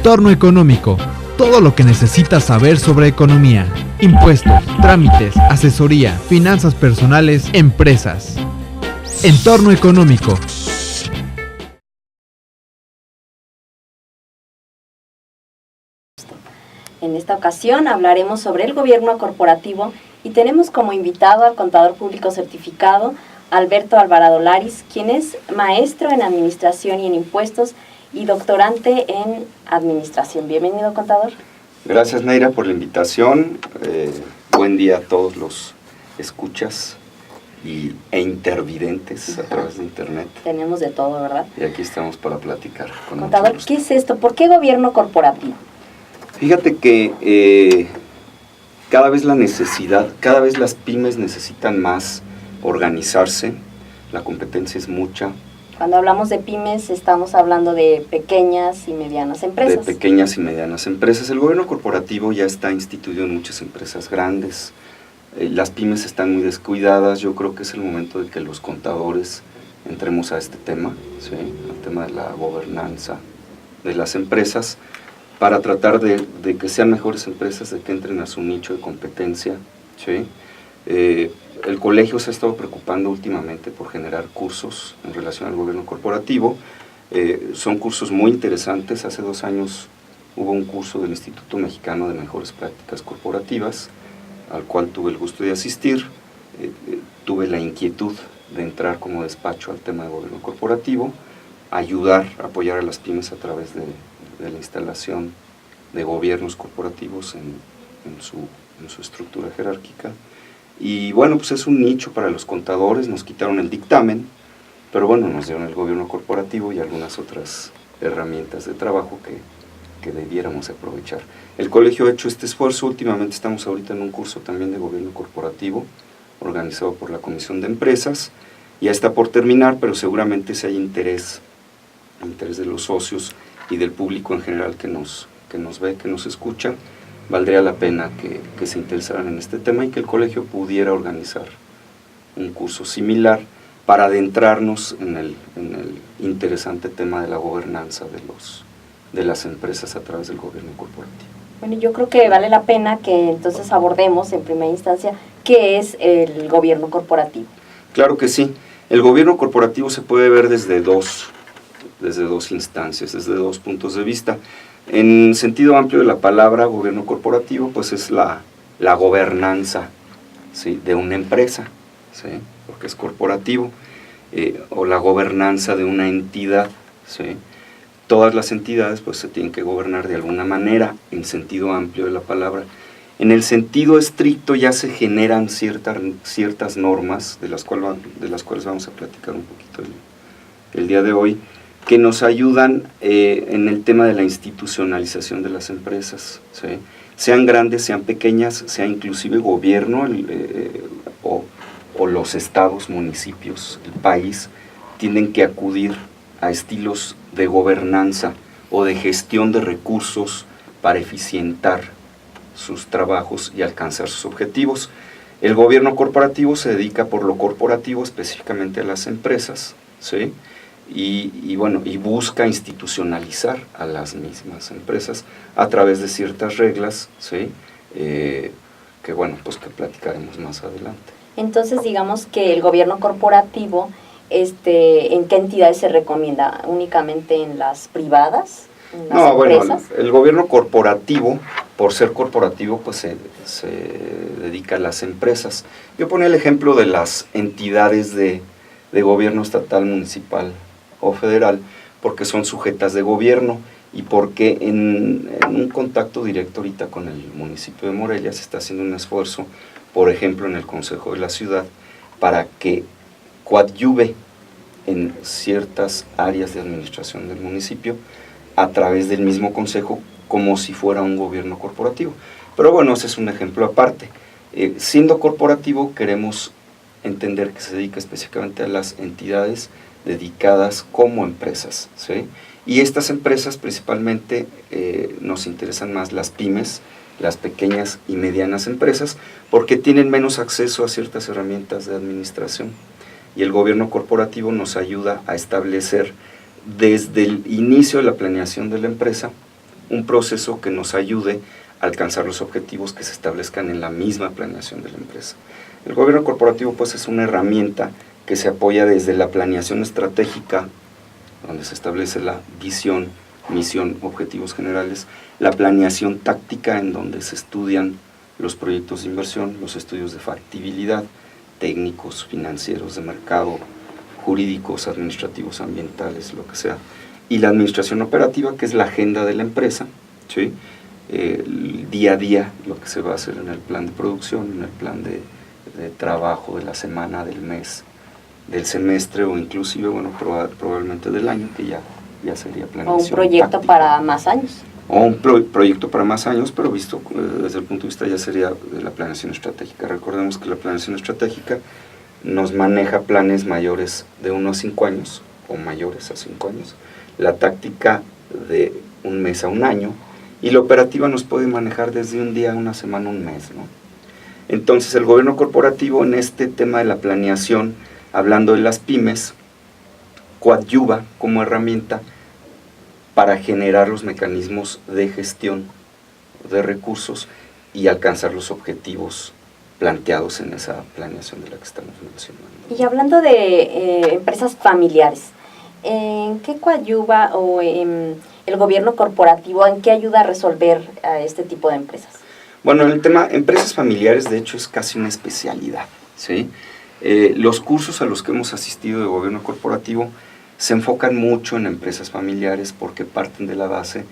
Entorno económico. Todo lo que necesitas saber sobre economía, impuestos, trámites, asesoría, finanzas personales, empresas. Entorno económico. En esta ocasión hablaremos sobre el gobierno corporativo y tenemos como invitado al contador público certificado Alberto Alvarado Laris, quien es maestro en administración y en impuestos y doctorante en administración. Bienvenido, contador. Gracias, Neira, por la invitación. Buen día a todos los escuchas e intervidentes a través de internet. Tenemos de todo, ¿verdad? Y aquí estamos para platicar. Contador, ¿qué es esto? ¿Por qué gobierno corporativo? Fíjate que cada vez cada vez las pymes necesitan más organizarse, la competencia es mucha. Cuando hablamos de pymes, estamos hablando de pequeñas y medianas empresas. De pequeñas y medianas empresas. El gobierno corporativo ya está instituido en muchas empresas grandes. Las pymes están muy descuidadas. Yo creo que es el momento de que los contadores entremos a este tema, ¿sí? El tema de la gobernanza de las empresas, para tratar de que sean mejores empresas, de que entren a su nicho de competencia, ¿sí? El colegio se ha estado preocupando últimamente por generar cursos en relación al gobierno corporativo. Son cursos muy interesantes. Hace 2 años hubo un curso del Instituto Mexicano de Mejores Prácticas Corporativas, al cual tuve el gusto de asistir. Tuve la inquietud de entrar como despacho al tema de gobierno corporativo, apoyar a las pymes a través de la instalación de gobiernos corporativos en su estructura jerárquica. Y bueno, pues es un nicho para los contadores. Nos quitaron el dictamen, pero bueno, nos dieron el gobierno corporativo y algunas otras herramientas de trabajo que debiéramos aprovechar. El colegio ha hecho este esfuerzo. Últimamente estamos ahorita en un curso también de gobierno corporativo, organizado por la Comisión de Empresas. Ya está por terminar, pero seguramente si hay interés de los socios y del público en general que nos ve, que nos escucha, valdría la pena que se interesaran en este tema y que el colegio pudiera organizar un curso similar para adentrarnos en el interesante tema de la gobernanza de las empresas a través del gobierno corporativo. Bueno, yo creo que vale la pena que entonces abordemos en primera instancia qué es el gobierno corporativo. Claro que sí. El gobierno corporativo se puede ver desde dos instancias, desde 2 puntos de vista. En sentido amplio de la palabra, gobierno corporativo, pues es la gobernanza, ¿sí?, de una empresa, ¿sí?, porque es corporativo, o la gobernanza de una entidad, ¿sí? Todas las entidades pues se tienen que gobernar de alguna manera, en sentido amplio de la palabra. En el sentido estricto ya se generan ciertas normas, de las cuales vamos a platicar un poquito el día de hoy, que nos ayudan en el tema de la institucionalización de las empresas, ¿sí? Sean grandes, sean pequeñas, sea inclusive gobierno o los estados, municipios, el país, tienen que acudir a estilos de gobernanza o de gestión de recursos para eficientar sus trabajos y alcanzar sus objetivos. El gobierno corporativo se dedica por lo corporativo específicamente a las empresas, ¿sí? Y busca institucionalizar a las mismas empresas a través de ciertas reglas, ¿sí? Que platicaremos más adelante. Entonces, digamos que el gobierno corporativo, ¿en qué entidades se recomienda? ¿Únicamente en las privadas? ¿En las empresas? Bueno, el gobierno corporativo, por ser corporativo, pues se dedica a las empresas. Yo ponía el ejemplo de las entidades de gobierno estatal, municipal o federal, porque son sujetas de gobierno y porque en un contacto directo ahorita con el municipio de Morelia se está haciendo un esfuerzo, por ejemplo en el Consejo de la Ciudad, para que coadyuve en ciertas áreas de administración del municipio a través del mismo consejo, como si fuera un gobierno corporativo. Pero bueno, ese es un ejemplo aparte. Siendo corporativo, queremos entender que se dedica específicamente a las entidades dedicadas como empresas, ¿sí? Y estas empresas principalmente nos interesan más las pymes, las pequeñas y medianas empresas, porque tienen menos acceso a ciertas herramientas de administración. Y el gobierno corporativo nos ayuda a establecer desde el inicio de la planeación de la empresa un proceso que nos ayude a alcanzar los objetivos que se establezcan en la misma planeación de la empresa. El gobierno corporativo pues es una herramienta que se apoya desde la planeación estratégica, donde se establece la visión, misión, objetivos generales, la planeación táctica, en donde se estudian los proyectos de inversión, los estudios de factibilidad, técnicos, financieros, de mercado, jurídicos, administrativos, ambientales, lo que sea, y la administración operativa, que es la agenda de la empresa, ¿sí? El día a día, lo que se va a hacer en el plan de producción, en el plan de trabajo de la semana, del mes, del semestre o inclusive, bueno, probablemente del año, que ya sería planeación. O un proyecto táctica para más años. O un proyecto para más años, pero visto desde el punto de vista ya sería de la planeación estratégica. Recordemos que la planeación estratégica nos maneja planes mayores de 1 a 5 años, o mayores a 5 años, la táctica de 1 mes a 1 año, y la operativa nos puede manejar desde un día, 1 semana, 1 mes, ¿no? Entonces el gobierno corporativo en este tema de la planeación, hablando de las pymes, coadyuva como herramienta para generar los mecanismos de gestión de recursos y alcanzar los objetivos planteados en esa planeación de la que estamos mencionando. Y hablando de empresas familiares, ¿en qué coadyuva o el gobierno corporativo, en qué ayuda a resolver a este tipo de empresas? Bueno, el tema empresas familiares, de hecho, es casi una especialidad, ¿sí? Los cursos a los que hemos asistido de gobierno corporativo se enfocan mucho en empresas familiares porque parten de la base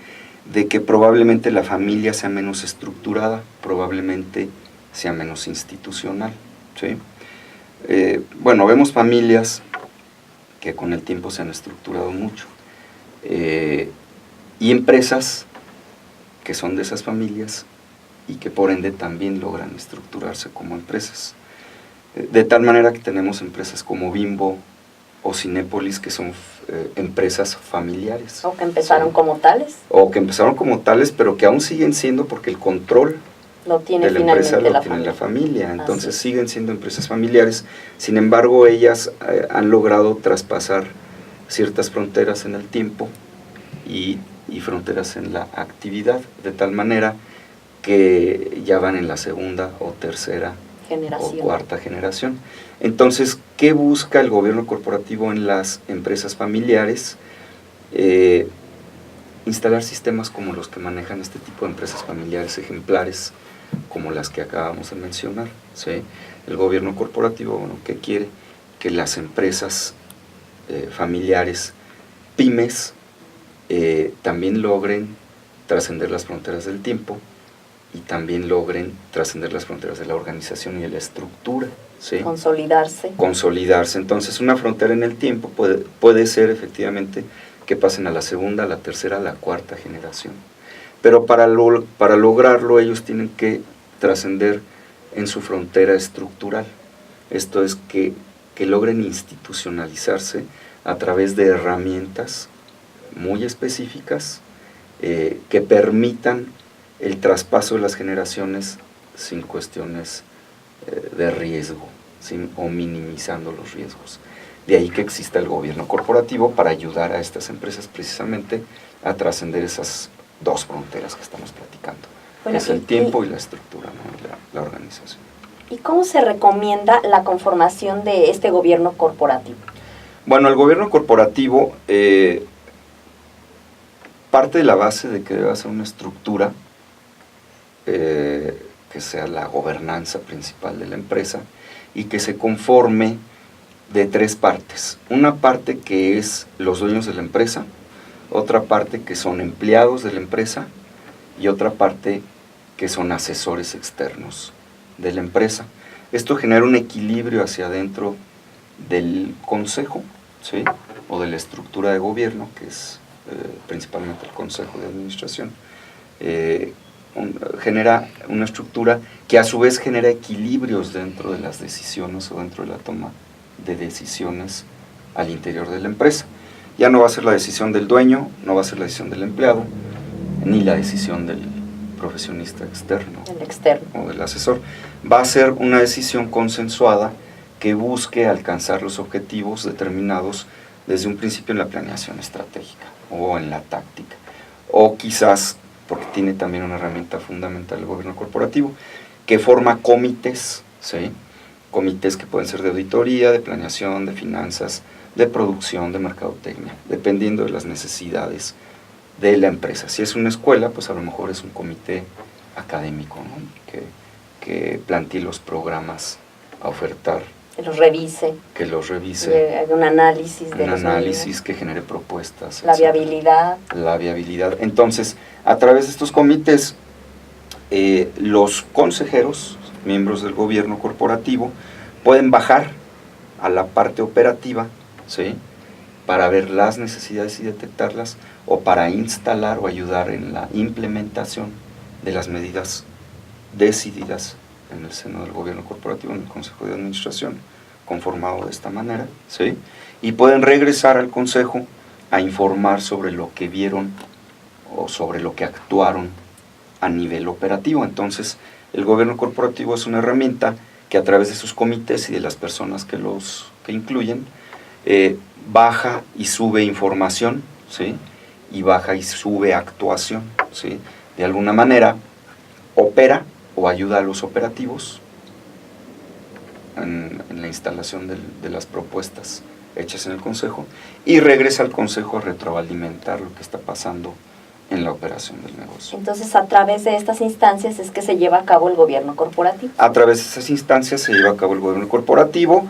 de que probablemente la familia sea menos estructurada, probablemente sea menos institucional, ¿sí? Bueno, vemos familias que con el tiempo se han estructurado mucho, y empresas que son de esas familias y que por ende también logran estructurarse como empresas. De tal manera que tenemos empresas como Bimbo o Cinépolis, que son empresas familiares. O que empezaron, ¿sí?, como tales. O que empezaron como tales, pero que aún siguen siendo, porque el control lo tiene de la empresa lo tiene la familia. Entonces siguen siendo empresas familiares. Sin embargo, ellas han logrado traspasar ciertas fronteras en el tiempo y fronteras en la actividad, de tal manera que ya van en la segunda o tercera generación, o cuarta generación. Entonces, ¿qué busca el gobierno corporativo en las empresas familiares? Instalar sistemas como los que manejan este tipo de empresas familiares ejemplares, como las que acabamos de mencionar, ¿sí? El gobierno corporativo, bueno, ¿qué quiere? Que las empresas familiares, pymes, también logren trascender las fronteras del tiempo y también logren trascender las fronteras de la organización y de la estructura, ¿sí? Consolidarse. Entonces, una frontera en el tiempo puede ser efectivamente que pasen a la segunda, a la tercera, a la cuarta generación. Pero para lograrlo ellos tienen que trascender en su frontera estructural. Esto es que logren institucionalizarse a través de herramientas muy específicas que permitan el traspaso de las generaciones sin cuestiones de riesgo, o minimizando los riesgos. De ahí que exista el gobierno corporativo para ayudar a estas empresas precisamente a trascender esas dos fronteras que estamos platicando, bueno, que es el tiempo y la estructura, ¿no? la organización. ¿Y cómo se recomienda la conformación de este gobierno corporativo? Bueno, el gobierno corporativo parte de la base de que debe ser una estructura que sea la gobernanza principal de la empresa y que se conforme de 3 partes. Una parte que es los dueños de la empresa, otra parte que son empleados de la empresa y otra parte que son asesores externos de la empresa. Esto genera un equilibrio hacia adentro del consejo, ¿sí?, o de la estructura de gobierno, que es principalmente el consejo de administración. Genera una estructura que a su vez genera equilibrios dentro de las decisiones o dentro de la toma de decisiones al interior de la empresa. Ya no va a ser la decisión del dueño, no va a ser la decisión del empleado, ni la decisión del profesionista externo, o del asesor. Va a ser una decisión consensuada que busque alcanzar los objetivos determinados desde un principio en la planeación estratégica o en la táctica, o quizás porque tiene también una herramienta fundamental el gobierno corporativo, que forma comités, ¿sí? Comités que pueden ser de auditoría, de planeación, de finanzas, de producción, de mercadotecnia, dependiendo de las necesidades de la empresa. Si es una escuela, pues a lo mejor es un comité académico, ¿no? que plantee los programas a ofertar. Que los revise. Un análisis. Un análisis que genere propuestas. La viabilidad. La viabilidad. Entonces, a través de estos comités, los consejeros, miembros del gobierno corporativo, pueden bajar a la parte operativa, ¿sí? Para ver las necesidades y detectarlas, o para instalar o ayudar en la implementación de las medidas decididas en el seno del gobierno corporativo, en el Consejo de Administración, conformado de esta manera, ¿sí? Y pueden regresar al Consejo a informar sobre lo que vieron o sobre lo que actuaron a nivel operativo. Entonces, el gobierno corporativo es una herramienta que a través de sus comités y de las personas que incluyen, baja y sube información, ¿sí? Y baja y sube actuación, ¿sí? De alguna manera, opera o ayuda a los operativos en la instalación de las propuestas hechas en el Consejo, y regresa al Consejo a retroalimentar lo que está pasando en la operación del negocio. Entonces, a través de estas instancias es que se lleva a cabo el gobierno corporativo. A través de esas instancias se lleva a cabo el gobierno corporativo.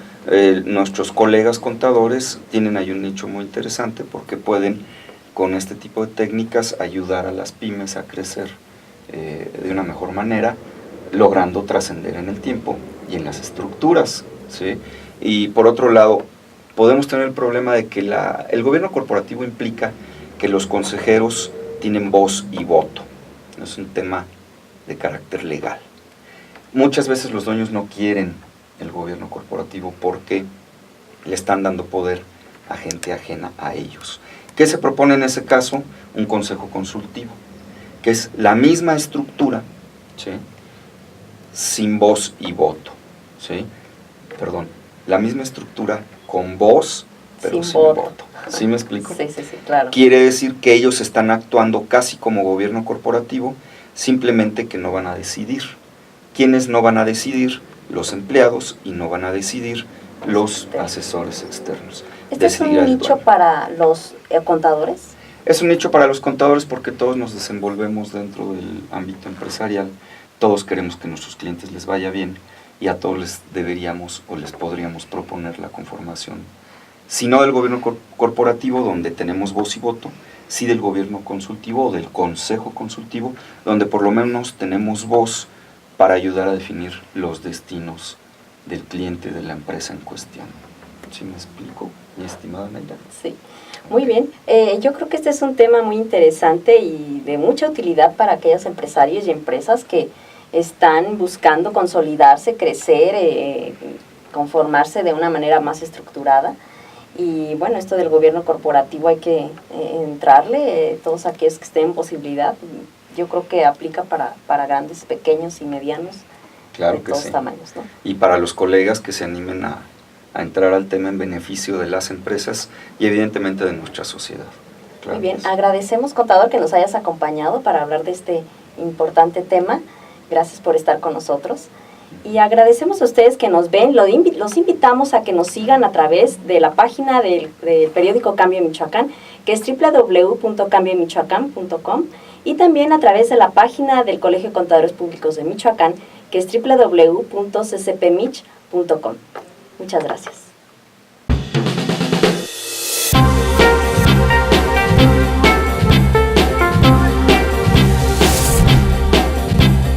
Nuestros colegas contadores tienen ahí un nicho muy interesante, porque pueden, con este tipo de técnicas, ayudar a las pymes a crecer de una mejor manera, logrando trascender en el tiempo y en las estructuras, ¿sí? Y por otro lado, podemos tener el problema de que el gobierno corporativo implica que los consejeros tienen voz y voto. Es un tema de carácter legal. Muchas veces los dueños no quieren el gobierno corporativo porque le están dando poder a gente ajena a ellos. ¿Qué se propone en ese caso? Un consejo consultivo, que es la misma estructura, ¿sí? Sin voz y voto, ¿sí? Perdón, la misma estructura con voz, pero sin voto. ¿Sí me explico? Sí, claro. Quiere decir que ellos están actuando casi como gobierno corporativo, simplemente que no van a decidir. ¿Quiénes no van a decidir? Los empleados, y no van a decidir los asesores externos. ¿Este es un nicho para los contadores? Es un nicho para los contadores porque todos nos desenvolvemos dentro del ámbito empresarial. Todos queremos que a nuestros clientes les vaya bien, y a todos les deberíamos o les podríamos proponer la conformación, si no del gobierno corporativo, donde tenemos voz y voto, sí del gobierno consultivo o del consejo consultivo, donde por lo menos tenemos voz para ayudar a definir los destinos del cliente, de la empresa en cuestión. ¿Sí me explico, mi estimada Neira? Sí, muy bien. Yo creo que este es un tema muy interesante y de mucha utilidad para aquellos empresarios y empresas que están buscando consolidarse, crecer, conformarse de una manera más estructurada. Y bueno, esto del gobierno corporativo hay que entrarle, todos aquellos que estén en posibilidad. Yo creo que aplica para grandes, pequeños y medianos, claro, de que todos sí. Tamaños, ¿no? Y para los colegas que se animen a entrar al tema en beneficio de las empresas y evidentemente de nuestra sociedad. Claro. Muy bien, agradecemos, contador, que nos hayas acompañado para hablar de este importante tema. Gracias por estar con nosotros. Y agradecemos a ustedes que nos ven. Los invitamos a que nos sigan a través de la página del periódico Cambio Michoacán, que es www.cambiemichoacán.com, y también a través de la página del Colegio de Contadores Públicos de Michoacán, que es www.ccpmich.com. Muchas gracias.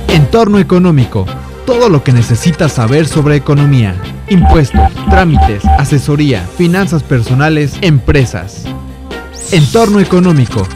Entorno económico. Todo lo que necesitas saber sobre economía, impuestos, trámites, asesoría, finanzas personales, empresas. Entorno económico.